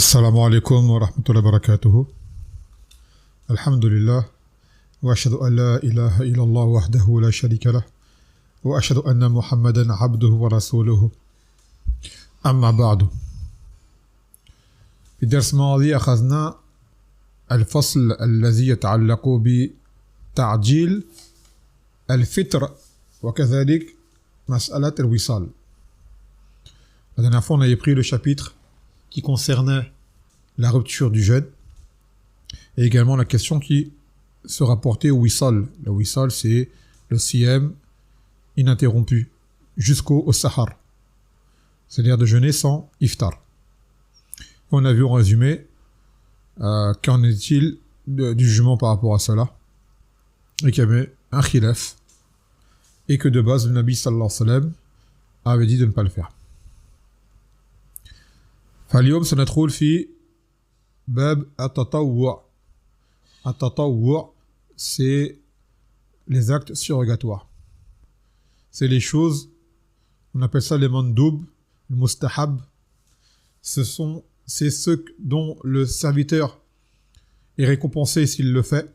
السلام عليكم ورحمة الله وبركاته. الحمد لله وأشهد أن لا إله إلا الله وحده لا شريك له وأشهد أن محمدا عبده ورسوله أما بعد. في الدرس الماضي أخذنا الفصل الذي يتعلق بتعجيل الفطر وكذلك مسألة الوصال. La dernière fois, on avait pris le chapitre qui concernait la rupture du jeûne et également la question qui se rapportait au wissal. Le wissal, c'est le siyam ininterrompu jusqu'au sahar, c'est-à-dire de jeûner sans iftar. On a vu en résumé qu'en est-il du jugement par rapport à cela, et qu'il y avait un khilaf et que de base le Nabi sallallahu alayhi wa sallam avait dit de ne pas le faire. فاليوم سندخل في باب التطوع. التطوع, c'est les actes surrogatoires. C'est les choses, on appelle ça les mandoub, le mustahab. C'est ce dont le serviteur est récompensé s'il le fait,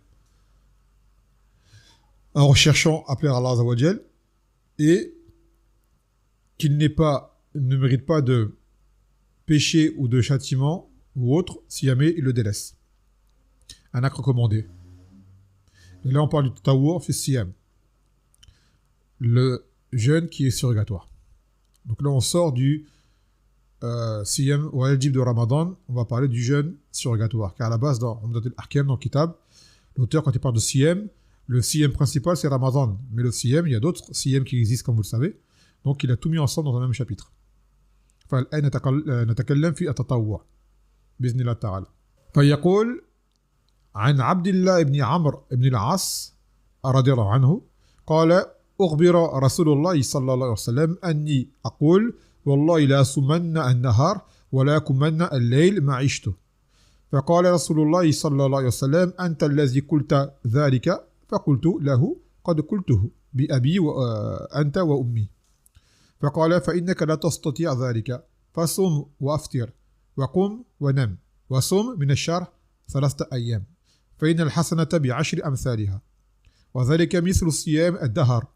en recherchant à plaire à Allah Azza wa Jal, et qu'il ne mérite pas de péché ou de châtiment ou autre si jamais il le délaisse. Un acte recommandé. Et là on parle du tatawwu' fi siyam, le jeûne qui est surrogatoire. Donc là on sort du siyam wajib de Ramadan, on va parler du jeûne surrogatoire, car à la base dans Umdat al-Ahkam, dans le kitab, l'auteur quand il parle de siyam, le siyam principal c'est Ramadan, mais le siyam, il y a d'autres siyam qui existent comme vous le savez, donc il a tout mis ensemble dans un même chapitre. فالآن نتكلم في التطوع بإذن الله تعالى. فيقول عن عبد الله بن عمرو بن العاص رضي الله عنه قال أخبر رسول الله صلى الله عليه وسلم أني أقول والله لا أصومن النهار ولا أقومن الليل ما عشت. فقال رسول الله صلى الله عليه وسلم أنت الذي قلت ذلك. فقلت له قد قلته بأبي وأنت وأمي. فقال فإنك لا تستطيع ذلك فصم وأفطر وقم ونم وصم من الشهر 3 أيام فإن الحسنة ب10 أمثالها وذلك مثل الصيام الدهر.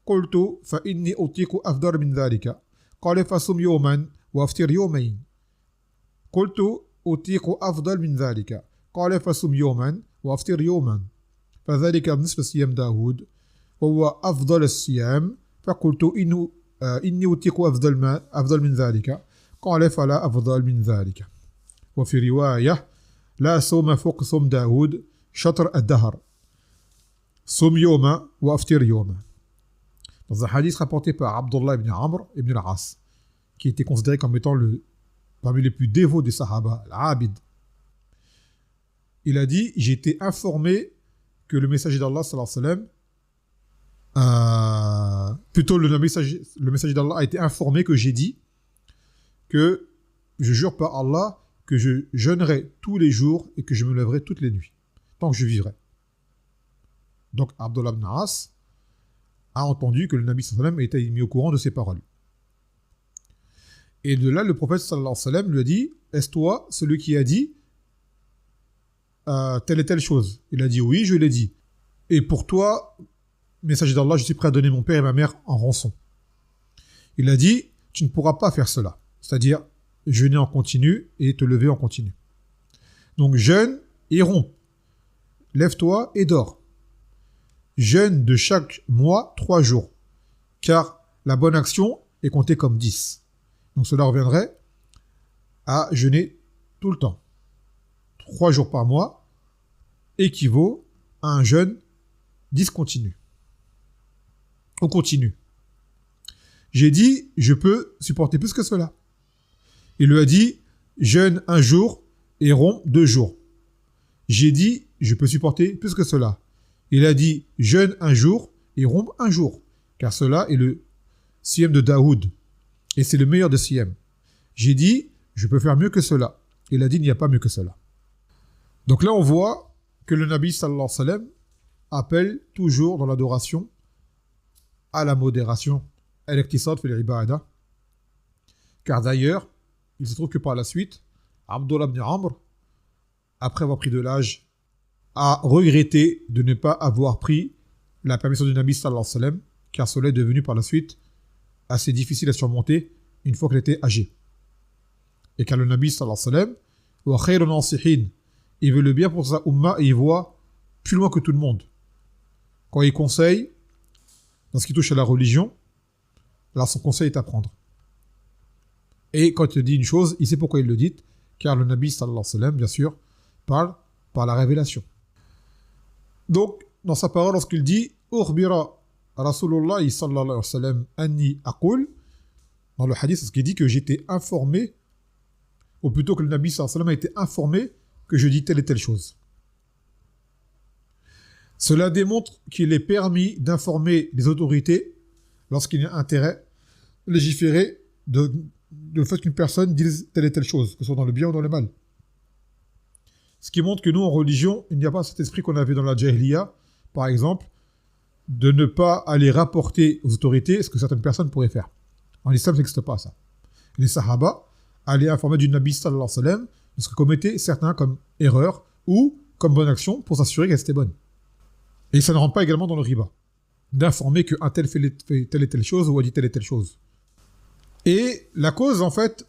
قلت فإني أطيق أفضل من ذلك. قال فصم يوما وأفطر يومين. قلت أطيق أفضل من ذلك. قال فصم يوما وأفطر يوما فذلك مثل صيام داود وهو أفضل الصيام. فقلت إني أطيق أفضل من ذلك. قال فلا أفضل من ذلك. وفي رواية لا صوم فوق صوم داود شطر الدهر صوم يوما وأفطر يوما. Dans un hadith rapporté par Abdullah ibn Amr ibn al-As, qui était considéré comme étant parmi les plus dévots des Sahaba, l'Abid, il a dit, j'ai été informé que le messager d'Allah sallallahu alayhi wa sallam, plutôt le messager d'Allah a été informé que j'ai dit que je jure par Allah que je jeûnerai tous les jours et que je me lèverai toutes les nuits tant que je vivrai. Donc Abdullah ibn As a entendu que le Nabi sallallahu alayhi wa sallam était mis au courant de ces paroles. Et de là le prophète sallallahu alayhi wa sallam lui a dit, est-ce toi celui qui a dit telle et telle chose? Il a dit oui, je l'ai dit. Et pour toi, messager d'Allah, je suis prêt à donner mon père et ma mère en rançon. Il a dit, tu ne pourras pas faire cela. C'est-à-dire, jeûner en continu et te lever en continu. Donc, jeûne et romps. Lève-toi et dors. Jeûne de chaque mois 3 jours. Car la bonne action est comptée comme 10. Donc, cela reviendrait à jeûner tout le temps. 3 jours par mois équivaut à un jeûne discontinu. On continue. J'ai dit, je peux supporter plus que cela. Il lui a dit, jeûne 1 jour et romps 2 jours. J'ai dit, je peux supporter plus que cela. Il a dit, jeûne 1 jour et romps 1 jour. Car cela est le siyam de Daoud. Et c'est le meilleur des siyam. J'ai dit, je peux faire mieux que cela. Il a dit, il n'y a pas mieux que cela. Donc là, on voit que le Nabi sallallahu alayhi wa sallam appelle toujours dans l'adoration à la modération, al-iqtisad fil ibada, car d'ailleurs, il se trouve que par la suite, Abdullah ibn Amr, après avoir pris de l'âge, a regretté de ne pas avoir pris la permission du Nabi sallallahu alayhi wa sallam, car cela est devenu par la suite assez difficile à surmonter une fois qu'il était âgé. Et car le Nabi sallallahu alayhi wa sallam, wa khayrun nasihin, il veut le bien pour sa umma et il voit plus loin que tout le monde. Quand il conseille, dans ce qui touche à la religion, alors son conseil est à prendre. Et quand il dit une chose, il sait pourquoi il le dit, car le Nabi sallallahu alayhi wa sallam, bien sûr, parle par la révélation. Donc, dans sa parole, lorsqu'il dit « Ukhbira Rasulullah sallallahu alayhi wa sallam anni aqul » dans le hadith, c'est ce qu'il dit que j'étais informé, ou plutôt que le Nabi sallallahu alayhi wa sallam a été informé que je dis telle et telle chose. Cela démontre qu'il est permis d'informer les autorités lorsqu'il y a intérêt légiférer de fait qu'une personne dise telle et telle chose, que ce soit dans le bien ou dans le mal. Ce qui montre que nous, en religion, il n'y a pas cet esprit qu'on avait dans la Jahiliya, par exemple, de ne pas aller rapporter aux autorités ce que certaines personnes pourraient faire. En islam, ça n'existe pas, ça. Les Sahaba allaient informer du Nabi sallallahu alayhi wa sallam de ce que commettaient certains comme erreur ou comme bonne action pour s'assurer qu'elle était bonne. Et ça ne rentre pas également dans le riba, d'informer qu'un tel fait telle et telle chose ou a dit telle et telle chose. Et la cause, en fait,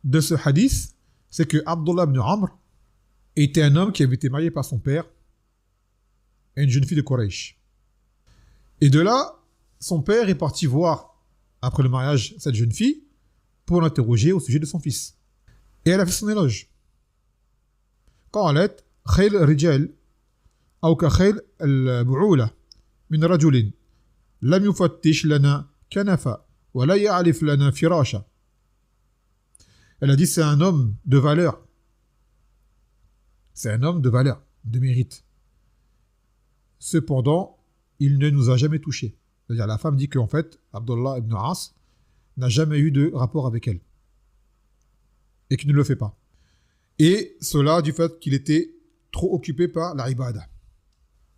de ce hadith, c'est que Abdullah ibn Amr était un homme qui avait été marié par son père à une jeune fille de Quraysh. Et de là, son père est parti voir, après le mariage, cette jeune fille pour l'interroger au sujet de son fils. Et elle a fait son éloge. قالت خيل الرجال أو كخيل البعولة من رجل لم يفتش لنا كنفا ولا يعرف لنا فراشا. Elle a dit c'est un homme de valeur. C'est un homme de valeur, de mérite. Cependant, il ne nous a jamais touchés. C'est-à-dire la femme dit qu'en fait, Abdullah ibn As n'a jamais eu de rapport avec elle. Et qu'il ne le fait pas. Et cela du fait qu'il était trop occupé par la ibada.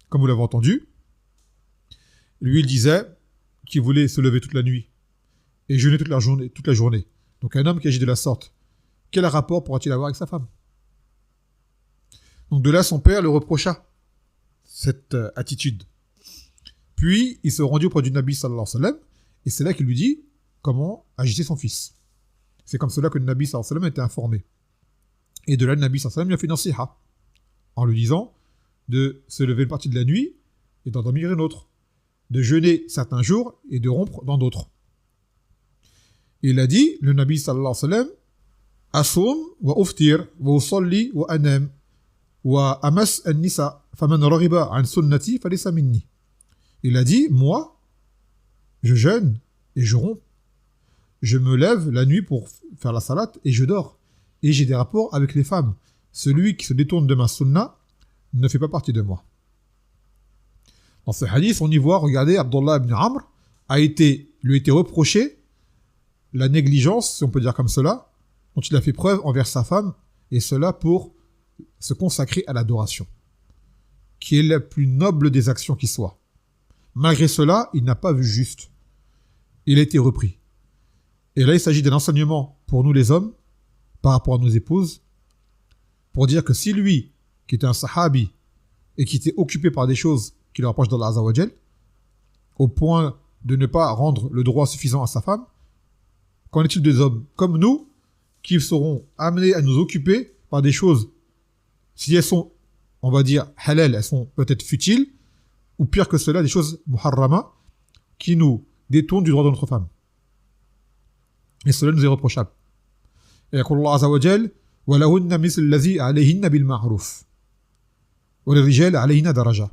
Comme vous l'avez entendu, lui il disait qu'il voulait se lever toute la nuit et jeûner toute la journée. Donc un homme qui agit de la sorte, quel rapport pourra-t-il avoir avec sa femme? Donc de là, son père le reprocha, cette attitude. Puis, il se rendit auprès du Nabi sallallahu alayhi wa sallam, et c'est là qu'il lui dit comment agiter son fils. C'est comme cela que le Nabi sallallahu alayhi wa sallam a été informé. Et de là, le Nabi sallallahu alayhi wa sallam lui a fait une nasiha, en lui disant de se lever une partie de la nuit et d'endormir une autre, de jeûner certains jours et de rompre dans d'autres. Et il a dit, le Nabi sallallahu alayhi wa sallam, Asum wa uftir wa usalli wa anam wa amas an-nisa faman raghiba an sunnati falaysa minni. Il a dit, moi, je jeûne et je romps. Je me lève la nuit pour faire la salat et je dors. Et j'ai des rapports avec les femmes. Celui qui se détourne de ma sunna ne fait pas partie de moi. Dans ce hadith, on y voit, regardez, Abdullah ibn Amr lui a été reproché la négligence, si on peut dire comme cela, dont il a fait preuve envers sa femme, et cela pour se consacrer à l'adoration, qui est la plus noble des actions qui soit. Malgré cela, il n'a pas vu juste. Il a été repris. Et là, il s'agit d'un enseignement pour nous les hommes, par rapport à nos épouses, pour dire que si lui, qui était un sahabi, et qui était occupé par des choses qui le rapprochent d'Allah Azza wa Jal, au point de ne pas rendre le droit suffisant à sa femme, qu'en est-il des hommes comme nous, qui seront amenés à nous occuper par des choses, si elles sont, on va dire, halal, elles sont peut-être futiles, ou pire que cela, des choses muharrama, qui nous détournent du droit de notre femme. Et cela nous est reprochable. Et Allah Azza wa Jal, وَلَهُنَّ مِثْلُ الَّذِي عَلَيْهِنَّ بِالْمَعْرُوفِ وَلِلرِّجَالِ عَلَيْهِنَّ دَرَجَةٌ.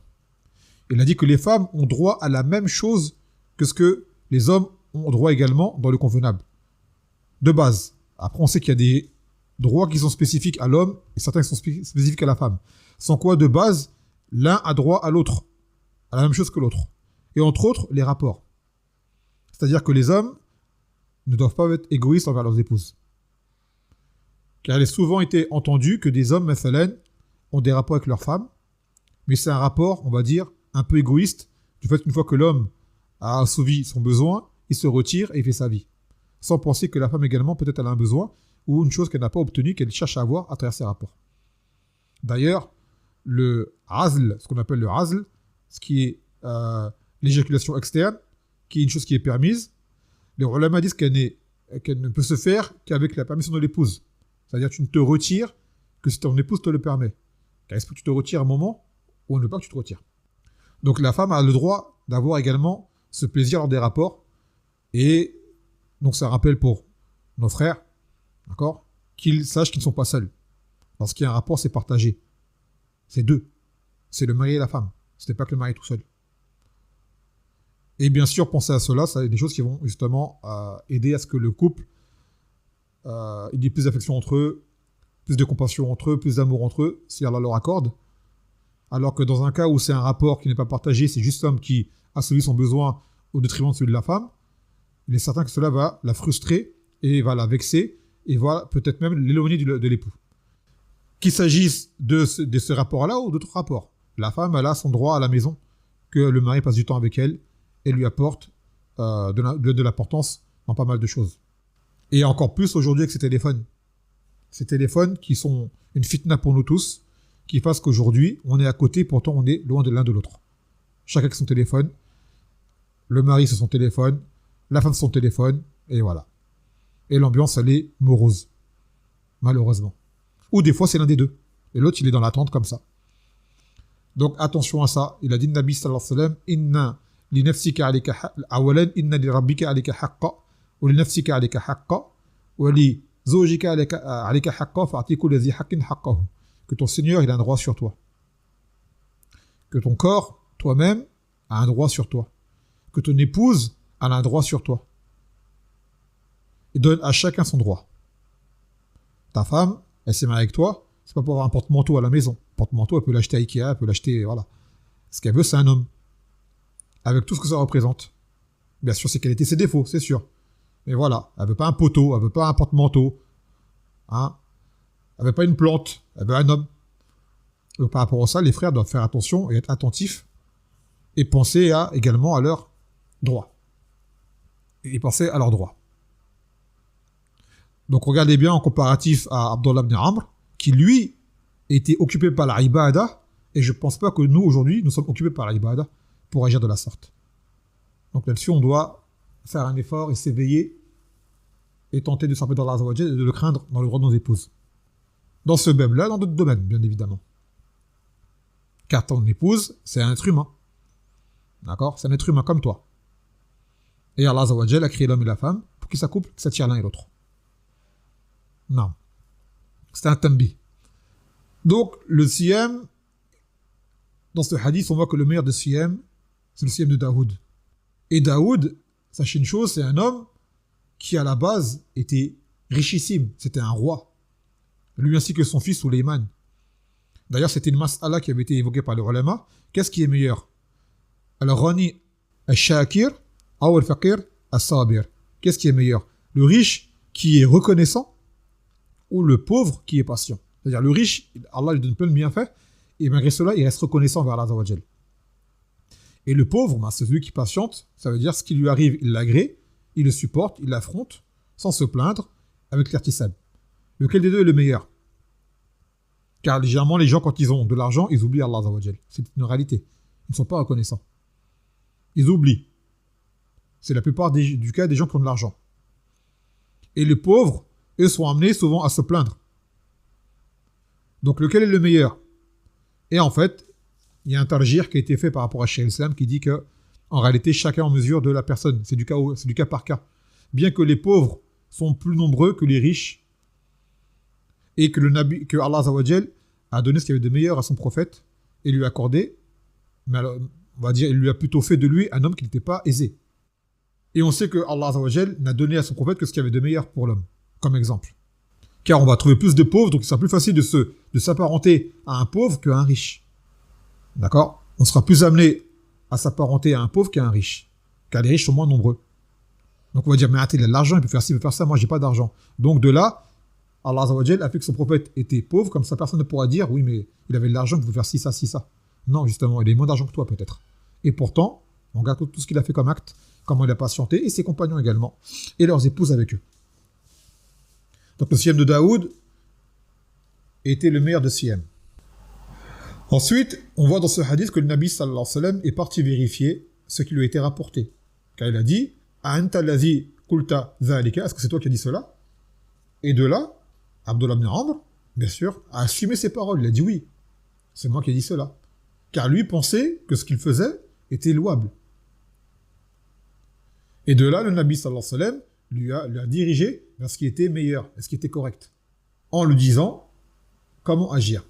Il a dit que les femmes ont droit à la même chose que ce que les hommes ont droit également dans le convenable. De base. Après, on sait qu'il y a des droits qui sont spécifiques à l'homme et certains qui sont spécifiques à la femme. Sans quoi, de base, l'un a droit à l'autre, à la même chose que l'autre. Et entre autres, les rapports. C'est-à-dire que les hommes ne doivent pas être égoïstes envers leurs épouses. Car il a souvent été entendu que des hommes, mathalan, ont des rapports avec leurs femmes, mais c'est un rapport, on va dire, un peu égoïste, du fait qu'une fois que l'homme a assouvi son besoin, il se retire et il fait sa vie. Sans penser que la femme également, peut-être elle a un besoin, ou une chose qu'elle n'a pas obtenue, qu'elle cherche à avoir à travers ses rapports. D'ailleurs, le azl, ce qu'on appelle le azl, ce qui est l'éjaculation externe, qui est une chose qui est permise, les ulama disent qu'elle ne peut se faire qu'avec la permission de l'épouse. C'est-à-dire que tu ne te retires que si ton épouse te le permet. Car est-ce que tu te retires un moment ou on ne veut pas que tu te retires. Donc la femme a le droit d'avoir également ce plaisir lors des rapports. Et donc c'est un rappel pour nos frères, d'accord, qu'ils sachent qu'ils ne sont pas seuls. Lorsqu'il y a un rapport, c'est partagé. C'est deux. C'est le mari et la femme. Ce n'est pas que le mari tout seul. Et bien sûr, penser à cela, ça a des choses qui vont justement aider à ce que le couple il y ait plus d'affection entre eux, plus de compassion entre eux, plus d'amour entre eux, si Allah leur accorde. Alors que dans un cas où c'est un rapport qui n'est pas partagé, c'est juste l'homme qui assouvit son besoin au détriment de celui de la femme, il est certain que cela va la frustrer et va la vexer et va peut-être même l'éloigner de l'époux. Qu'il s'agisse de ce rapport-là ou d'autres rapports. La femme, elle a son droit à la maison, que le mari passe du temps avec elle et lui apporte de l'importance dans pas mal de choses. Et encore plus aujourd'hui avec ces téléphones. Ces téléphones qui sont une fitna pour nous tous, qui fassent qu'aujourd'hui, on est à côté, pourtant on est loin de l'un de l'autre. Chacun avec son téléphone, le mari sur son téléphone, la femme sur son téléphone, et voilà. Et l'ambiance, elle est morose, malheureusement. Ou des fois, c'est l'un des deux. Et l'autre, il est dans l'attente comme ça. Donc attention à ça. Il a dit, Nabi sallallahu alayhi wa sallam, Inna li nafsika alika awalan, inna li rabbika alika haqqa, wa li nafsika alika haqqa, wa li zawjika alika haqqa, fa'atiku lazi haqqin haqqahu. Que ton Seigneur, il a un droit sur toi. Que ton corps, toi-même, a un droit sur toi. Que ton épouse a un droit sur toi. Et donne à chacun son droit. Ta femme, elle s'est mariée avec toi, c'est pas pour avoir un porte-manteau à la maison. Un porte-manteau, elle peut l'acheter à Ikea, elle peut l'acheter, voilà. Ce qu'elle veut, c'est un homme. Avec tout ce que ça représente. Bien sûr, ses qualités, ses défauts, c'est sûr. Mais voilà, elle veut pas un poteau, elle veut pas un porte-manteau. Hein. Elle veut pas une plante, elle veut un homme. Donc par rapport à ça, les frères doivent faire attention et être attentifs et penser également à leurs droits. Et penser à leurs droits. Donc regardez bien en comparatif à Abdullah ibn Amr, qui lui était occupé par la ibada, et je ne pense pas que nous aujourd'hui, nous sommes occupés par la ibada pour agir de la sorte. Donc là-dessus, on doit faire un effort et s'éveiller et tenter de s'appeler dans Allah Azza wa Jalla et de le craindre dans le droit de nos épouses. Dans ce même-là, dans d'autres domaines, bien évidemment. Car ton épouse, c'est un être humain. D'accord? C'est un être humain comme toi. Et Allah Azza wa Jalla a créé l'homme et la femme pour qu'ils s'accouplent, qu'ils s'attirent l'un et l'autre. Non. C'est un tambi. Donc, le siyam, dans ce hadith, on voit que le meilleur de siyam, c'est le siyam de Daoud. Et Daoud, sachez une chose, c'est un homme qui, à la base, était richissime. C'était un roi. Lui ainsi que son fils Souleyman. D'ailleurs, c'était une mas'ala qui avait été évoquée par les ulama. Qu'est-ce qui est meilleur? Al-Ghani al-Shakir ou al-Faqir al-Sabir? Qu'est-ce qui est meilleur? Le riche qui est reconnaissant ou le pauvre qui est patient? C'est-à-dire le riche, Allah lui donne plein de bienfaits et malgré cela, il reste reconnaissant vers Allah Azza wa Jal. Et le pauvre, c'est celui qui patiente, ça veut dire ce qui lui arrive, il l'agrée, il le supporte, il l'affronte sans se plaindre avec l'irtisab. Lequel des deux est le meilleur? Car généralement, les gens, quand ils ont de l'argent, ils oublient Allah Azza wa Jal. C'est une réalité. Ils ne sont pas reconnaissants. Ils oublient. C'est la plupart du cas des gens qui ont de l'argent. Et les pauvres, eux, sont amenés souvent à se plaindre. Donc, lequel est le meilleur? Et en fait, il y a un tarjir qui a été fait par rapport à Cheikh Islam qui dit que, en réalité, chacun en mesure de la personne. C'est du cas par cas. Bien que les pauvres sont plus nombreux que les riches, et que Allah Azza wa Jal a donné ce qu'il y avait de meilleur à son prophète et lui a accordé, mais alors, on va dire, il lui a plutôt fait de lui un homme qui n'était pas aisé. Et on sait que Allah Azza wa Jal n'a donné à son prophète que ce qu'il y avait de meilleur pour l'homme, comme exemple. Car on va trouver plus de pauvres, donc il sera plus facile de s'apparenter à un pauvre qu'à un riche. D'accord? On sera plus amené à s'apparenter à un pauvre qu'à un riche, car les riches sont moins nombreux. Donc on va dire, mais attends, il a de l'argent, il peut faire ci, il peut faire ça, moi j'ai pas d'argent. Donc de là, Allah Azza wa Jal a fait que son prophète était pauvre, comme ça personne ne pourra dire, oui, mais il avait de l'argent, il pouvait faire ci, ça, ci, ça. Non, justement, il a moins d'argent que toi, peut-être. Et pourtant, on regarde tout ce qu'il a fait comme acte, comment il a patienté, et ses compagnons également, et leurs épouses avec eux. Donc le siyam de Daoud était le meilleur de siyam. Ensuite, on voit dans ce hadith que le Nabi sallallahu alayhi wa sallam est parti vérifier ce qui lui a été rapporté. Car il a dit Anta allazi qulta dhalika, est-ce que c'est toi qui as dit cela? Et de là, Abdullah ibn Amr, bien sûr, a assumé ses paroles. Il a dit oui, c'est moi qui ai dit cela. Car lui pensait que ce qu'il faisait était louable. Et de là, le Nabi sallallahu alayhi wa sallam lui a dirigé vers ce qui était meilleur, et ce qui était correct, en lui disant comment agir.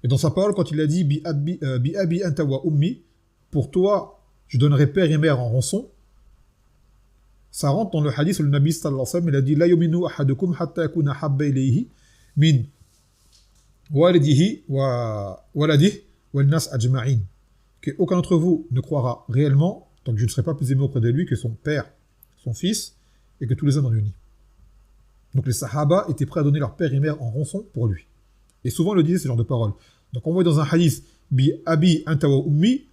Et dans sa parole, quand il a dit bi abi anta wa ummi, pour toi, je donnerai père et mère en rançon, ça rentre dans le hadith où le Nabi sallallahu alayhi wa sallam il a dit la yuminu ahadukum hatta yakuna habba ilayhi min walidihi wa waladihi wal nas ajma'in. Qu'aucun d'entre vous ne croira réellement tant que je ne serai pas plus aimé auprès de lui que son père, son fils et que tous les hommes réunis. Donc les sahaba étaient prêts à donner leur père et mère en rançon pour lui. Et souvent on le disait ce genre de paroles. Donc on voit dans un hadith bi abi anta wa ummi,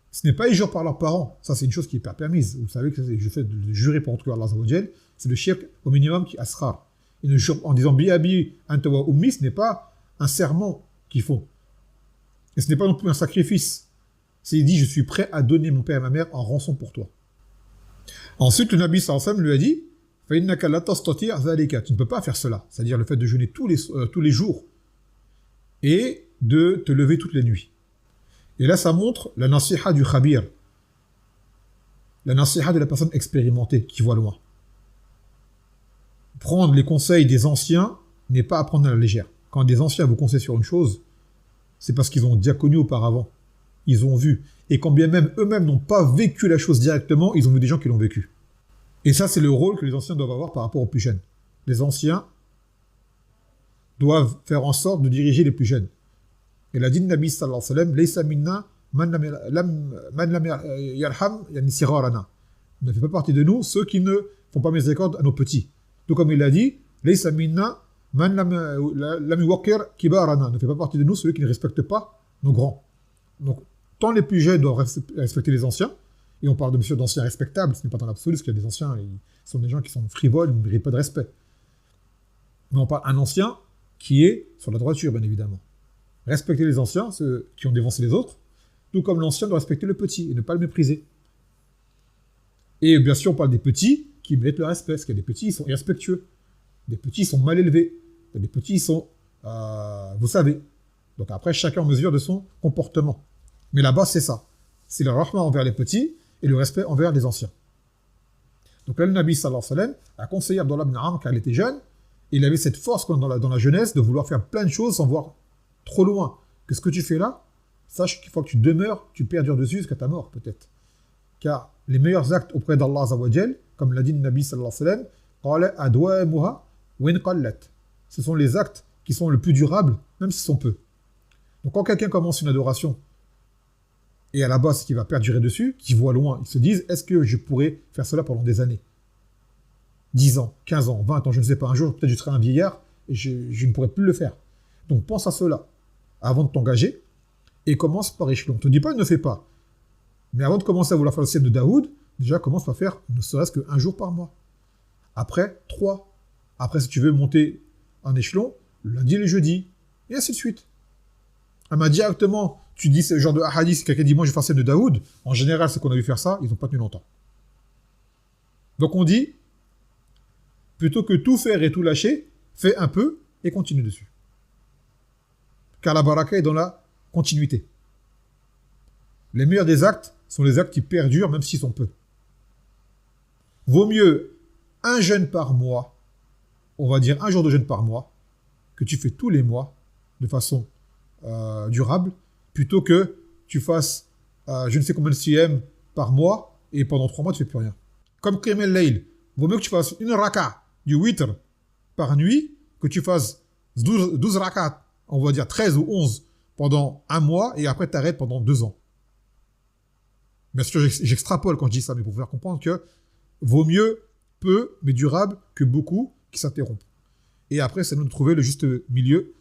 ce n'est pas ils jurent par leurs parents, ça c'est une chose qui est pas permise. Vous savez que je fais de jurer pour Allah Azza wa Jal, c'est le shirk au minimum qui asrar. Ils ne jurent en disant bi abi anta wa ummi, ce n'est pas un serment qu'ils font. Et ce n'est pas non plus un sacrifice. C'est il dit je suis prêt à donner mon père et ma mère en rançon pour toi. Ensuite le Nabi sallallahu alayhi wa sallam lui a dit fa innaka la tastati' dhalika, tu ne peux pas faire cela, c'est-à-dire le fait de jeûner tous les jours et de te lever toutes les nuits. Et là, ça montre la nasiha du khabir, la nasiha de la personne expérimentée qui voit loin. Prendre les conseils des anciens n'est pas à prendre à la légère. Quand des anciens vous conseillent sur une chose, c'est parce qu'ils ont déjà connu auparavant. Ils ont vu. Et quand bien même eux-mêmes n'ont pas vécu la chose directement, ils ont vu des gens qui l'ont vécu. Et ça, c'est le rôle que les anciens doivent avoir par rapport aux plus jeunes. Les anciens doivent faire en sorte de diriger les plus jeunes. Et la dit Nabi sallallahu alayhi wa sallam, Laysa minna man lam yarham yani sirarana. Ne fait pas partie de nous ceux qui ne font pas miséricorde à nos petits. Tout comme il a dit, Laysa minna man lam yuwaqqir kibarana. Ne fait pas partie de nous ceux qui ne respectent pas nos grands. Donc, tant les plus jeunes doivent respecter les anciens, et on parle de monsieur d'anciens respectables, ce n'est pas dans l'absolu, parce qu'il y a des anciens, ils sont des gens qui sont frivoles, ils ne méritent pas de respect. Mais on parle d'un ancien qui est sur la droiture, bien évidemment. Respecter les anciens, ceux qui ont dévancé les autres, tout comme l'ancien doit respecter le petit et ne pas le mépriser. Et bien sûr, on parle des petits qui méritent le respect, parce qu'il y a des petits, ils sont irrespectueux. Des petits, ils sont mal élevés. Des petits, ils sont... vous savez. Donc après, chacun en mesure de son comportement. Mais la base, c'est ça. C'est le rahma envers les petits et le respect envers les anciens. Donc là, le Nabi sallallahu alayhi wa sallam a conseillé Abdullah ibn Amr quand il était jeune, et il avait cette force dans la jeunesse de vouloir faire plein de choses sans voir trop loin. Que ce que tu fais là, sache qu'il faut que tu demeures, tu perdures dessus jusqu'à ta mort peut-être. Car les meilleurs actes auprès d'Allah Azza wa Jal, comme l'a dit le Nabi sallallahu alayhi wa sallam, adwamuha wa in qallat. Ce sont les actes qui sont le plus durables, même s'ils sont peu. Donc quand quelqu'un commence une adoration, et à la base qui va perdurer dessus, qui voit loin, ils se disent, est-ce que je pourrais faire cela pendant des années? 10 ans, 15 ans, 20 ans, je ne sais pas, un jour peut-être je serai un vieillard, et je ne pourrai plus le faire. Donc pense à cela, avant de t'engager, et commence par échelon. Ne te dis pas, ne fais pas. Mais avant de commencer à vouloir faire le siyam de Daoud, déjà commence par faire ne serait-ce qu'un jour par mois. Après, 3. Après, si tu veux monter un échelon, le lundi et le jeudi, et ainsi de suite. Directement, tu dis ce genre de hadith, quelqu'un dit, moi je vais faire le siyam de Daoud, en général, ceux qu'on a vu faire ça, ils n'ont pas tenu longtemps. Donc on dit, plutôt que tout faire et tout lâcher, fais un peu et continue dessus. Car la baraka est dans la continuité. Les meilleurs des actes sont les actes qui perdurent même s'ils sont peu. Vaut mieux un jeûne par mois, on va dire un jour de jeûne par mois, que tu fais tous les mois de façon durable, plutôt que tu fasses je ne sais combien de siyam par mois et pendant 3 mois tu ne fais plus rien. Comme Qiyam al-Layl, vaut mieux que tu fasses une raka du witr par nuit, que tu fasses 12 rakat, on va dire 13 ou 11 pendant un mois et après tu arrêtes pendant 2 ans. Bien sûr, j'extrapole quand je dis ça, mais pour vous faire comprendre que vaut mieux peu, mais durable, que beaucoup qui s'interrompent. Et après, c'est nous de trouver le juste milieu,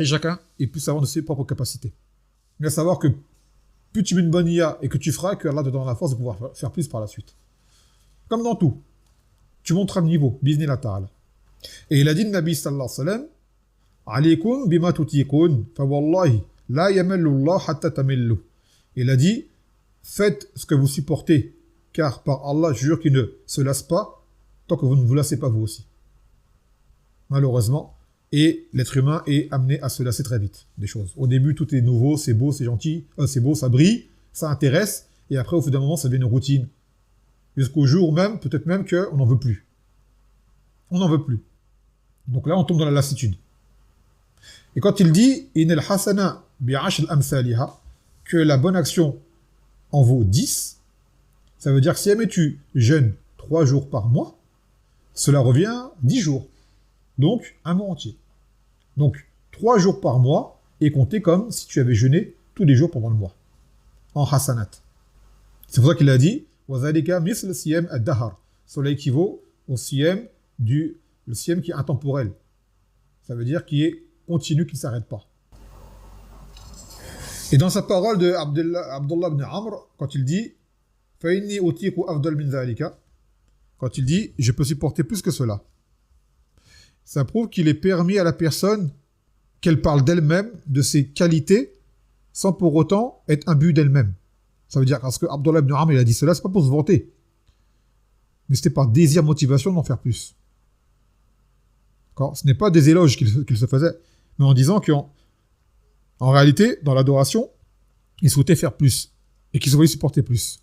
et chacun est plus savant de ses propres capacités. Mais à savoir que plus tu mets une bonne IA et que tu feras, que Allah te donnera la force de pouvoir faire plus par la suite. Comme dans tout, tu monteras le niveau, bismillah ta'ala. Et il a dit, le Nabi sallallahu alayhi wa sallam, alaykum bima tutiqun, fa wallahi, la yamallu Allah hatta tamillu. Il a dit, faites ce que vous supportez, car par Allah, je jure qu'il ne se lasse pas, tant que vous ne vous lassez pas vous aussi. Malheureusement, et l'être humain est amené à se lasser très vite des choses. Au début, tout est nouveau, c'est beau, c'est gentil, c'est beau, ça brille, ça intéresse, et après, au bout d'un moment, ça devient une routine. Jusqu'au jour même, peut-être même qu'on n'en veut plus. On n'en veut plus. Donc là, on tombe dans la lassitude. Et quand il dit « Inel hasana bi'ashr amsaliha » que la bonne action en vaut 10, ça veut dire que si jamais tu jeûnes 3 jours par mois, cela revient à 10 jours. Donc, un mois entier. Donc, 3 jours par mois est compté comme si tu avais jeûné tous les jours pendant le mois. En hasanat. C'est pour ça qu'il a dit « Wazalika misl siyam ad-dahar ». Cela équivaut au siyam le siyam qui est intemporel. Ça veut dire qui est continu, qui ne s'arrête pas. Et dans sa parole de Abdullah ibn Amr, quand il dit « Fa'inni utiqu afdal min zalika », quand il dit « Je peux supporter plus que cela », ça prouve qu'il est permis à la personne qu'elle parle d'elle-même, de ses qualités, sans pour autant être un but d'elle-même. Ça veut dire, parce que Abdullah ibn Amr, il a dit cela, c'est pas pour se vanter. Mais c'était par désir, motivation d'en faire plus. Ce n'est pas des éloges qu'il se faisait, mais en disant qu'en réalité, dans l'adoration, il souhaitait faire plus, et qu'il se voulait supporter plus.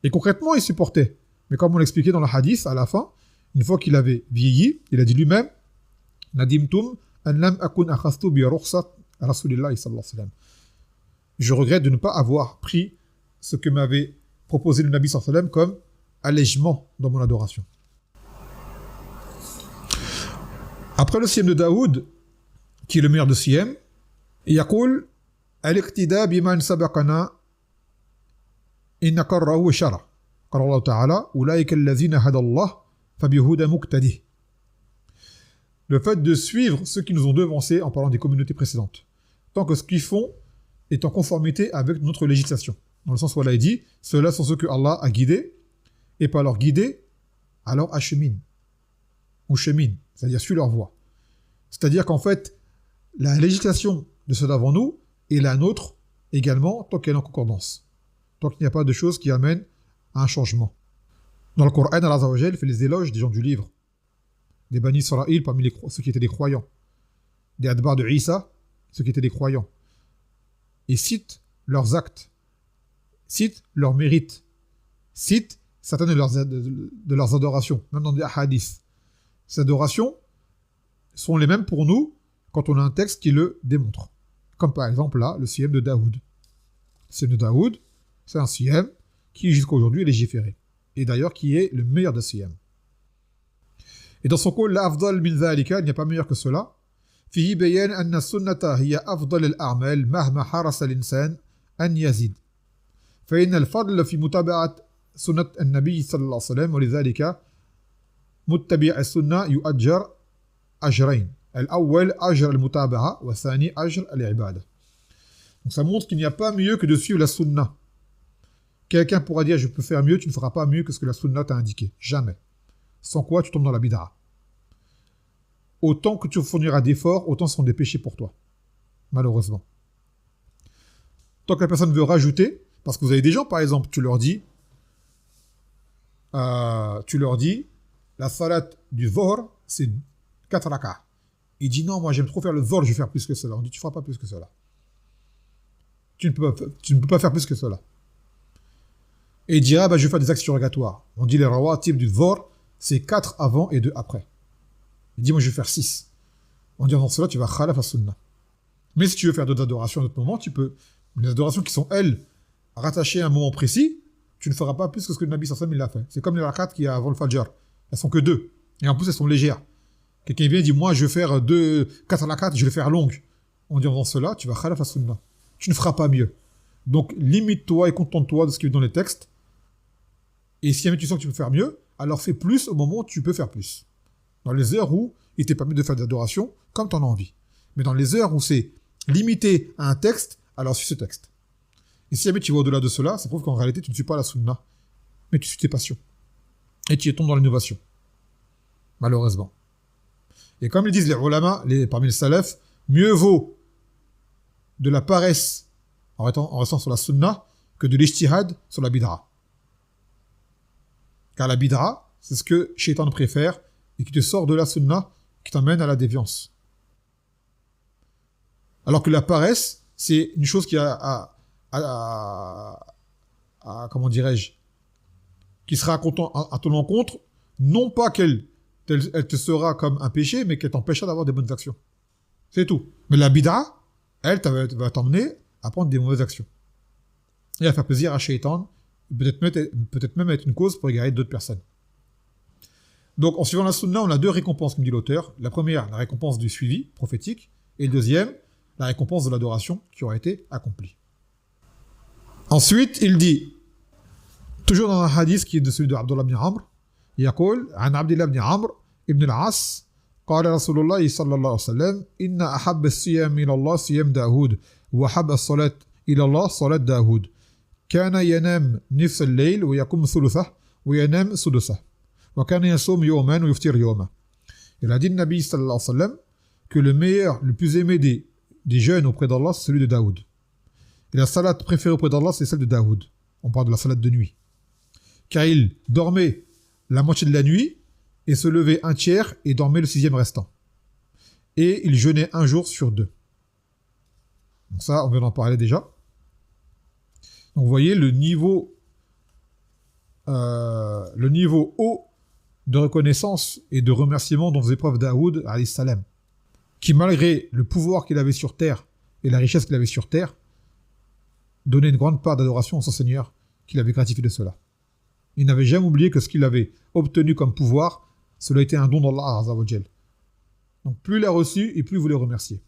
Et concrètement, il supportait. Mais comme on l'expliquait dans le hadith, à la fin, une fois qu'il avait vieilli, il a dit lui-même « Nadimtum an lam akun akhastu bi rukhsat Rasulillahi sallallahu alayhi wa sallam » Je regrette de ne pas avoir pris ce que m'avait proposé le Nabi sallallahu alayhi wa sallam comme allègement dans mon adoration. Après le siyam de Daoud, qui est le meilleur de siyam, il yaqul al-iqtida biman sabaqana inna qarrahu shara. Qala Allah ta'ala ulaika alladhina hada Allah fabihuda muqtadi. Le fait de suivre ceux qui nous ont devancés en parlant des communautés précédentes. Tant que ce qu'ils font est en conformité avec notre législation. Dans le sens où Allah dit, ceux-là sont ceux que Allah a guidés, et par leur guider, alors achemine. Ou chemine, c'est-à-dire suit leur voie. C'est-à-dire qu'en fait, la législation de ceux d'avant nous est la nôtre également, tant qu'elle est en concordance. Tant qu'il n'y a pas de choses qui amènent à un changement. Dans le Coran, Allah Azza wa Jal fait les éloges des gens du livre. Des Bani Israël parmi ceux qui étaient des croyants. Des Adbar de Isa, ceux qui étaient des croyants. Et cite leurs actes, cite leurs mérites, cite certaines de leurs adorations, même dans des hadiths. Ces adorations sont les mêmes pour nous quand on a un texte qui le démontre. Comme par exemple là, le siyam de Daoud. Le siyam de Daoud, c'est un siyam qui jusqu'à aujourd'hui est légiféré. Et d'ailleurs qui est le meilleur des siyam. Et dans son col, la afdal min dhalika, il n'y a pas meilleur que cela. فيه بيان أن السنة هي أفضل الأعمال مهما حرص الإنسان أن يزيد فإن الفضل في متابعة سنة النبي صلى الله عليه وسلم ولذلك متبع السنة يؤجر أجرين الأول أجر المتابعة والثاني أجر العبادة. Donc ça montre qu'il n'y a pas mieux que de suivre la sunna. Quelqu'un pourra dire je peux faire mieux, tu ne feras pas mieux que ce que la sunna t'a indiqué. Jamais. Sans quoi tu tombes dans la bid'a. Autant que tu fourniras d'efforts, autant ce sont des péchés pour toi. Malheureusement. Tant que la personne veut rajouter, parce que vous avez des gens, par exemple, tu leur dis, la salat du Dhuhr, c'est 4 rak'ah. Il dit non, moi j'aime trop faire le Dhuhr, je vais faire plus que cela. On dit tu ne feras pas plus que cela. Tu ne peux pas faire plus que cela. Et il dira, je vais faire des actes surrogatoires. On dit les rawatib du Dhuhr, c'est 4 avant et 2 après. Il dit, moi je vais faire 6. En disant cela, tu vas khalaf as-sunnah. Mais si tu veux faire d'autres adorations à d'autres moments, tu peux. Les adorations qui sont, elles, rattachées à un moment précis, tu ne feras pas plus que ce que le Nabi sallallahu alayhi wa sallam l'a fait. C'est comme les rakat qu'il y a avant le Fajr. Elles sont que 2. Et en plus, elles sont légères. Quelqu'un vient et dit, moi je vais faire 4 rakat, je vais les faire longues. En disant cela, tu vas khalaf as-sunnah. Tu ne feras pas mieux. Donc, limite-toi et contente-toi de ce qui est dans les textes. Et si jamais tu sens que tu peux faire mieux, alors fais plus au moment où tu peux faire plus. Dans les heures où il t'est permis de faire de l'adoration, comme tu en as envie. Mais dans les heures où c'est limité à un texte, alors suis ce texte. Et si jamais tu vas au-delà de cela, ça prouve qu'en réalité, tu ne suis pas la sunna, mais tu suis tes passions. Et tu tombes dans l'innovation. malheureusement. Et comme ils disent les ulama, parmi les salafs, mieux vaut de la paresse en restant sur la sunna que de l'ijtihad sur la bid'a. Car la bid'a, c'est ce que Shaitan préfère et qui te sort de la sunna, qui t'emmène à la déviance. Alors que la paresse, c'est une chose qui comment dirais-je, qui sera à ton encontre, non pas qu'elle te sera comme un péché, mais qu'elle t'empêchera d'avoir des bonnes actions. C'est tout. Mais la bid'a, elle va t'emmener à prendre des mauvaises actions. Et à faire plaisir à Shaitan, peut-être même être une cause pour égarer d'autres personnes. Donc, en suivant la sunna, on a deux récompenses, comme dit l'auteur. La première, la récompense du suivi prophétique. Et le deuxième, la récompense de l'adoration qui aura été accomplie. Ensuite, il dit, toujours dans un hadith qui est de celui de Abdullah ibn Amr, يقول عن عبد الله بن عمرو ابن العاص قال رسول الله صلى الله عليه وسلم إن أحب الصيام إلى الله صيام داود وأحب الصلاة إلى الله صلاة داود كان ينام نصف الليل ويقوم ثلثه وينام سدسه وكان يصوم يوما ويفطر يوما. Il a dit le Nabi sallallahu alayhi wa sallam que le meilleur, le plus aimé des jeûnes auprès d'Allah, c'est celui de Daoud. Et la salat préférée auprès d'Allah, c'est celle de Daoud. On parle de la salat de nuit. Car il dormait la moitié de la nuit et se levait un tiers et dormait le sixième restant. Et il jeûnait un jour sur deux. Donc ça, on vient d'en parler déjà. Donc vous voyez le niveau haut de reconnaissance et de remerciement dont faisait preuve Daoud, alayhi salam, qui malgré le pouvoir qu'il avait sur terre et la richesse qu'il avait sur terre, donnait une grande part d'adoration à son Seigneur, qu'il avait gratifié de cela. Il n'avait jamais oublié que ce qu'il avait obtenu comme pouvoir, cela était un don d'Allah Azza wa Jal. Donc plus il a reçu et plus il voulait remercier.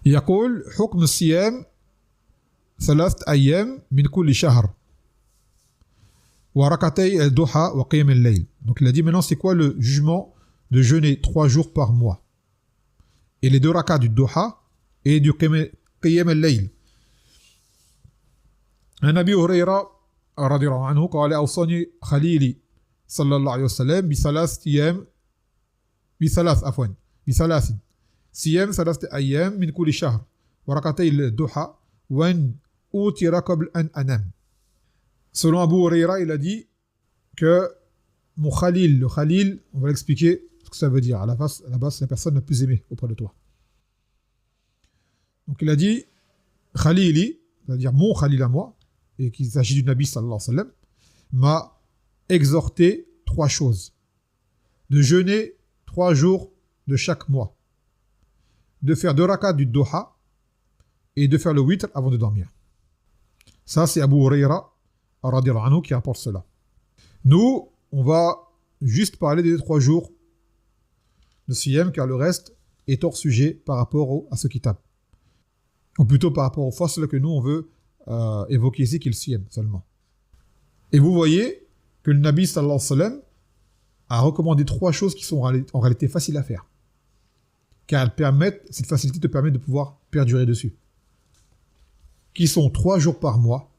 يقول حكم الصيام 3 أيام من كل شهر وركعتي الضحى وقيام الليل. Donc il a dit maintenant c'est quoi le jugement de jeûner 3 jours par mois et les 2 rakats du duha et du qiyam al-layl. عن أبي هريرة رضي الله عنه قال أوصاني خليلي صلى الله عليه وسلم بثلاث صيام 3 أيام من كل شهر وركعتي الضحى وأن أوتر قبل أن أنام. Selon Abu Huraira, il a dit que mon Khalil, le Khalil, on va l'expliquer ce que ça veut dire. À la base, c'est la personne la plus aimée auprès de toi. Donc il a dit Khalili, c'est-à-dire mon Khalil à moi, et qu'il s'agit du Nabi sallallahu alayhi wa sallam, m'a exhorté 3 choses. De jeûner 3 jours de chaque mois. De faire 2 rakats du duha et de faire le witr avant de dormir. Ça, c'est Abu Huraira radiyallahu anhu qui rapporte cela. Nous, on va juste parler des 3 jours de siyam, car le reste est hors sujet par rapport à ce kitab. Ou plutôt par rapport au fasl que nous, on veut évoquer ici, qui est le siyam seulement. Et vous voyez que le Nabi sallallahu alayhi wa sallam a recommandé 3 choses qui sont en réalité faciles à faire. Car cette facilité te permet de pouvoir perdurer dessus. Qui sont 3 jours par mois,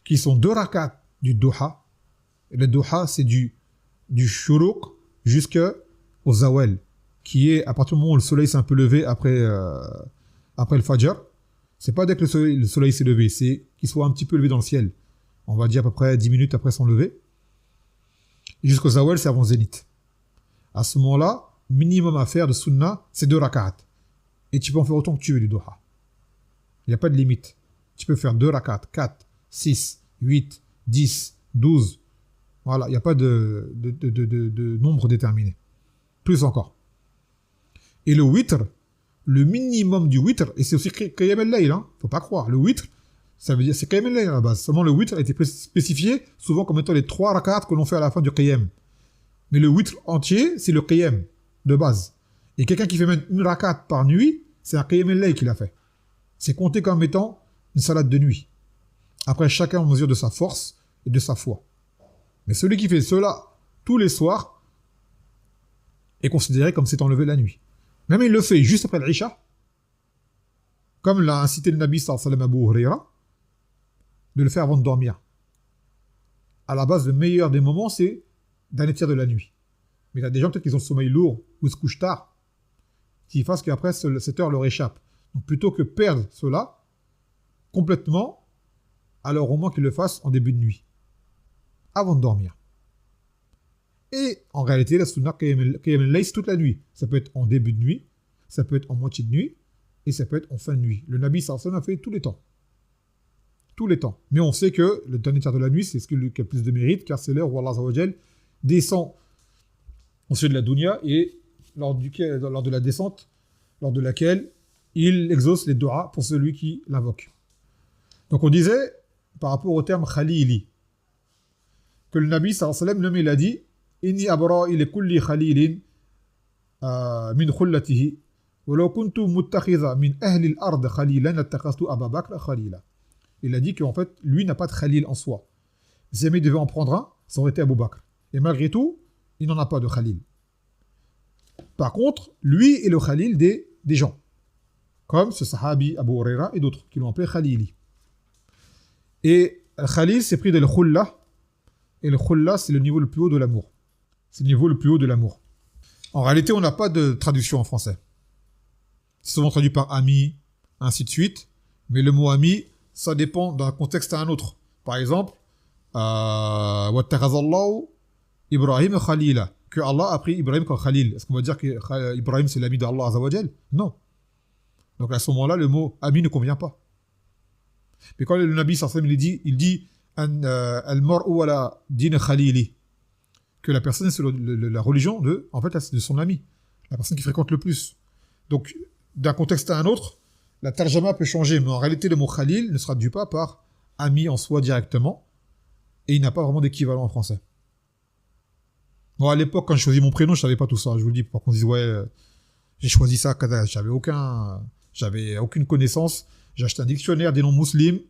qui sont 2 rakats du duha. Et le duha, c'est du shuruq jusqu'au zawal, qui est à partir du moment où le soleil s'est un peu levé après le fajr. C'est pas dès que le soleil s'est levé, c'est qu'il soit un petit peu levé dans le ciel. On va dire à peu près 10 minutes après son lever. Et jusqu'au zawal, c'est avant le zénith. À ce moment-là, minimum à faire de sunna, c'est 2 rakats. Et tu peux en faire autant que tu veux du duha. Il n'y a pas de limite. Tu peux faire 2 rakats, 4, 6, 8, 10, 12. Voilà, il n'y a pas de nombre déterminé. Plus encore. Et le witr, le minimum du witr, et c'est aussi qiyam al-layl, hein, faut pas croire. Le witr, ça veut dire, c'est qiyam al-layl à la base. Seulement le witr a été spécifié souvent comme étant les 3 rakats que l'on fait à la fin du qiyam. Mais le witr entier, c'est le qiyam de base. Et quelqu'un qui fait même 1 rakat par nuit, c'est un qiyam al-layl qu'il a fait. C'est compté comme étant une salade de nuit. Après, chacun en mesure de sa force et de sa foi. Mais celui qui fait cela tous les soirs est considéré comme s'étant levé la nuit. Même il le fait juste après l'Isha, comme l'a incité le Nabi sallallahu alayhi wa sallam Abu Huraira, de le faire avant de dormir. À la base, le meilleur des moments, c'est dernier tiers de la nuit. Mais il y a des gens peut-être qui ont le sommeil lourd ou ils se couchent tard, qui fassent qu'après cette heure leur échappe. Donc plutôt que perdre cela complètement, alors au moins qu'ils le fassent en début de nuit, avant de dormir. Et en réalité, la sunna qiyam al-layl toute la nuit. Ça peut être en début de nuit, ça peut être en moitié de nuit, et ça peut être en fin de nuit. Le Nabi sallallahu alayhi wa sallam a fait tous les temps. Tous les temps. Mais on sait que le dernier tiers de la nuit, c'est ce qui a le plus de mérite, car c'est l'heure où Allah azza wa jal descend au ciel de la dunya, et lors de la descente, lors de laquelle il exauce les du'as pour celui qui l'invoque. Donc on disait, par rapport au terme khalili, que le Nabi sallallahu alayhi wa sallam, il a dit inni abra'i li kulli khalilin min khullatihi wa law kuntu muttakhidha min ahli al-ard khalilan lattakhadhtu Aba Bakr khalila. Il a dit qu'en fait, lui n'a pas de khalil en soi. Si jamais il devait en prendre un, ça aurait été Abu Bakr. Et malgré tout, il n'en a pas de khalil. Par contre, lui est le khalil des gens. Comme ce sahabi Abu Huraira et d'autres qui l'ont appelé Khalili. Et le khalil, c'est pris de l'khulla. Et le khulla, c'est le niveau le plus haut de l'amour. C'est le niveau le plus haut de l'amour. En réalité, on n'a pas de traduction en français. C'est souvent traduit par ami, ainsi de suite. Mais le mot ami, ça dépend d'un contexte à un autre. Par exemple, وَاتَّخَذَ Ibrahim Khalila, que Allah a pris Ibrahim comme Khalil. Est-ce qu'on va dire que Ibrahim c'est l'ami d'Allah Azza wa Jal? Non. Donc à ce moment-là, le mot ami ne convient pas. Mais quand le Nabi sallallahu alayhi wa sallam il dit al-mar'u ala din khalili, que la personne c'est la religion de son ami, la personne qui fréquente le plus. Donc d'un contexte à un autre, la tarjama peut changer, mais en réalité le mot Khalil ne se traduit pas par ami en soi directement, et il n'a pas vraiment d'équivalent en français. Bon, à l'époque, quand je choisis mon prénom, je savais pas tout ça. Je vous le dis, pour qu'on dise, ouais, j'ai choisi ça, j'avais aucune connaissance. J'ai acheté un dictionnaire des noms musulmans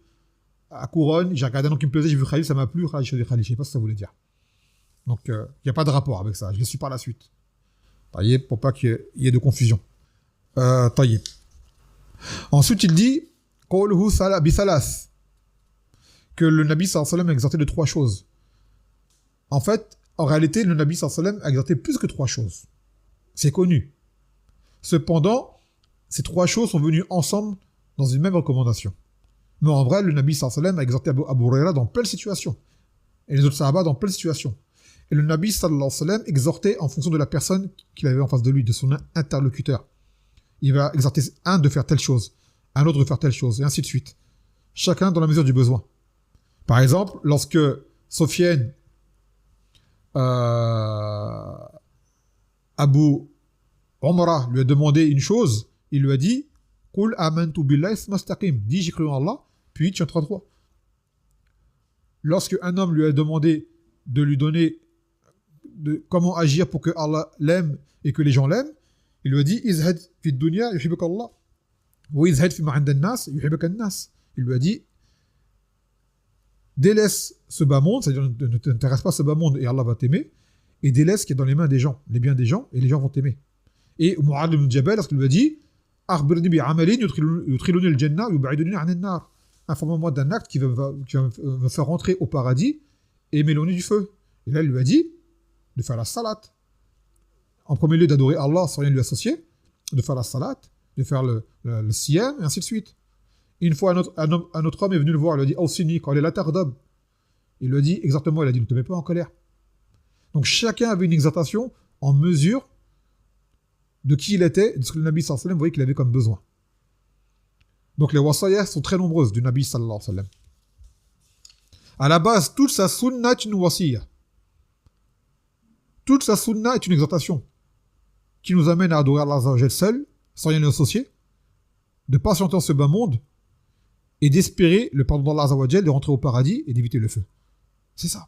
à Couronne, j'ai regardé un nom qui me plaisait, j'ai vu Khalil, ça m'a plu, j'ai choisi Khalil, je sais pas ce que ça voulait dire. Donc, il n'y a pas de rapport avec ça, je le suis par la suite. Taïeb, pour pas qu'il y ait de confusion. Taïeb. Ensuite, il dit, qawluhu bisalas, que le Nabi sallallahu alayhi wa sallam a exhorté de 3 choses. En fait, en réalité, le Nabi sallallahu alayhi wa sallam a exhorté plus que 3 choses. C'est connu. Cependant, ces 3 choses sont venues ensemble dans une même recommandation. Mais en vrai, le Nabi sallallahu alayhi wa sallam a exhorté Abu Huraira dans plein de situations. Et les autres sahaba dans plein de situations. Et le Nabi sallallahu alayhi wa sallam exhortait en fonction de la personne qu'il avait en face de lui, de son interlocuteur. Il va exhorter un de faire telle chose, un autre de faire telle chose, et ainsi de suite. Chacun dans la mesure du besoin. Par exemple, lorsque Sofiane Abu Umra lui a demandé une chose, il lui a dit Qul amantu billahi mastaqim, dis j'ai cru en Allah, puis tiens-toi droit. Lorsque un homme lui a demandé de lui donner comment agir pour que Allah l'aime et que les gens l'aiment, il lui a dit izhad fi dunya yuhibbuka Allah wa izhad fi ma 'inda an-nas yuhibbuka an-nas. Il lui a dit délaisse ce bas monde, c'est-à-dire ne t'intéresse pas à ce bas monde et Allah va t'aimer, et délaisse ce qui est dans les mains des gens, les biens des gens, et les gens vont t'aimer. Et Mu'adh ibn Jabal, lorsqu'il lui a dit akhbirni bi 'amalin yudkhiluni al-jannah wa yub'iduni 'an an-nar, informe-moi d'un acte qui va me faire rentrer au paradis et m'éloigner du feu. Et là, il lui a dit de faire la salat. En premier lieu, d'adorer Allah sans rien lui associer, de faire la salat, de faire le siyam, et ainsi de suite. Une fois, un autre homme est venu le voir, il lui a dit Awsini, quand il est la tardab. Il lui a dit exactement, il a dit ne te mets pas en colère. Donc chacun avait une exhortation en mesure de qui il était, de ce que le Nabi sallallahu alayhi wa sallam voyait qu'il avait comme besoin. Donc les wasayas sont très nombreuses du Nabi sallallahu alayhi wa sallam. À la base, toute sa sunna est une wasiyah. Toute sa sunna est une exhortation qui nous amène à adorer Allah azza wa jal seul, sans rien lui associer, de patienter en ce bas monde et d'espérer le pardon d'Allah azza wa jal, de rentrer au paradis et d'éviter le feu. C'est ça.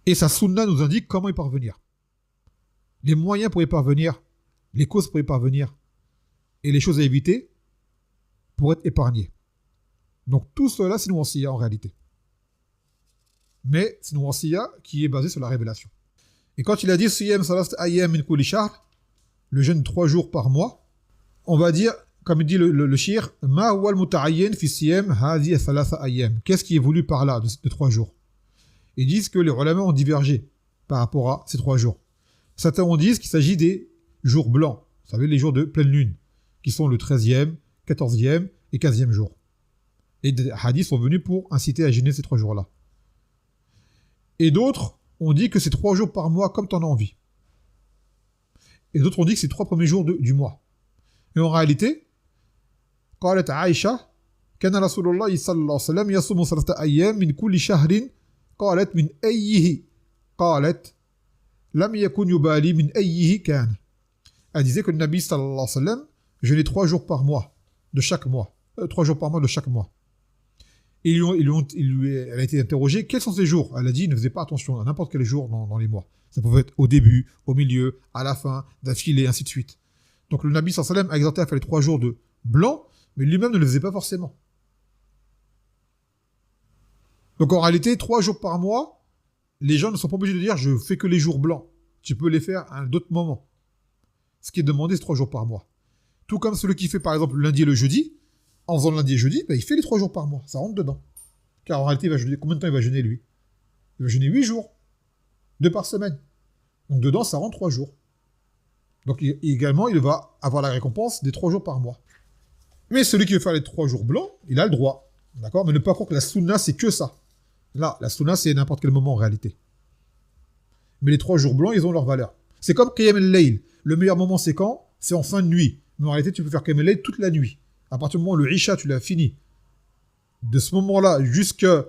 Et sa sunna nous indique comment y parvenir. Les moyens pour y parvenir, les causes pour y parvenir et les choses à éviter pour être épargnées. Donc tout cela, c'est une wasiya en réalité. Mais c'est une wasiya qui est basée sur la révélation. Et quand il a dit Siyam salast ayyam min kulli shahr, le jeûne 3 jours par mois, on va dire, comme il dit le shir, ma huwa al-muta'ayyin fi siyam hadhihi thalatha ayyam. Qu'est-ce qui est voulu par là de 3 jours? Ils disent que les ulama ont divergé par rapport à ces 3 jours. Certains ont dit qu'il s'agit des jours blancs. Vous savez, les jours de pleine lune, qui sont le 13e, 14e et 15e jour. Et des hadiths sont venus pour inciter à jeûner ces 3 jours-là. Et d'autres ont dit que c'est 3 jours par mois comme tu en as envie. Et d'autres ont dit que c'est 3 premiers jours du mois. Et en réalité, قالت عائشة كان رسول الله صلى الله عليه وسلم يصوم 3 أيام من كل شهر قالت من أيه قالت لم يكن يبالي من أيه كان. Elle disait que le Nabi sallallahu alayhi wa sallam jeûnait 3 jours par mois de chaque mois. 3 jours par mois de chaque mois. Et elle a été interrogée, quels sont ces jours? Elle a dit, ne faisait pas attention à n'importe quel jour dans les mois. Ça pouvait être au début, au milieu, à la fin, d'affilée, ainsi de suite. Donc le Nabi sallallahu alayhi wa sallam a exhorté à faire les 3 jours de blanc, mais lui-même ne le faisait pas forcément. Donc en réalité, 3 jours par mois, les gens ne sont pas obligés de dire, je fais que les jours blancs. Tu peux les faire à d'autres moments. Ce qui est demandé, c'est 3 jours par mois. Tout comme celui qui fait par exemple le lundi et le jeudi, en faisant le lundi et le jeudi, il fait les 3 jours par mois. Ça rentre dedans. Car en réalité, il va jeûner, combien de temps il va jeûner lui? Il va jeûner 8 jours. 2 par semaine. Donc dedans, ça rentre 3 jours. Donc également, il va avoir la récompense des 3 jours par mois. Mais celui qui veut faire les 3 jours blancs, il a le droit. D'accord? Mais ne pas croire que la sunna, c'est que ça. Là, la sunna, c'est n'importe quel moment en réalité. Mais les 3 jours blancs, ils ont leur valeur. C'est comme Qiyam al-Layl. Le meilleur moment, c'est quand? C'est en fin de nuit. Mais en réalité, tu peux faire Qiyam al-Layl toute la nuit. À partir du moment où le Isha, tu l'as fini. De ce moment-là jusqu'à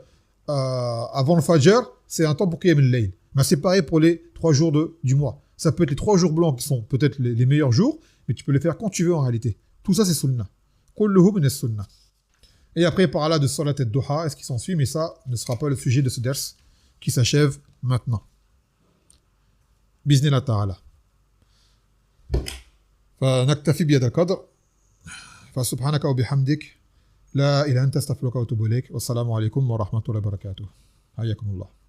avant le Fajr, c'est un temps pour Qiyam al-Layl. Mais c'est pareil pour les 3 jours du mois. Ça peut être les 3 jours blancs qui sont peut-être les meilleurs jours, mais tu peux les faire quand tu veux en réalité. Tout ça, c'est sunnah. Kulluhu min as-sunnah. Et après, par là, de salat et duha, est-ce qu'il s'ensuit? Mais ça ne sera pas le sujet de ce ders qui s'achève maintenant. Bismillah ta'ala. فنكتفي بهذا القدر فسبحانك وبحمدك لا إله إلا أنت أستغفرك وأتوب إليك والسلام عليكم ورحمة الله وبركاته حياكم الله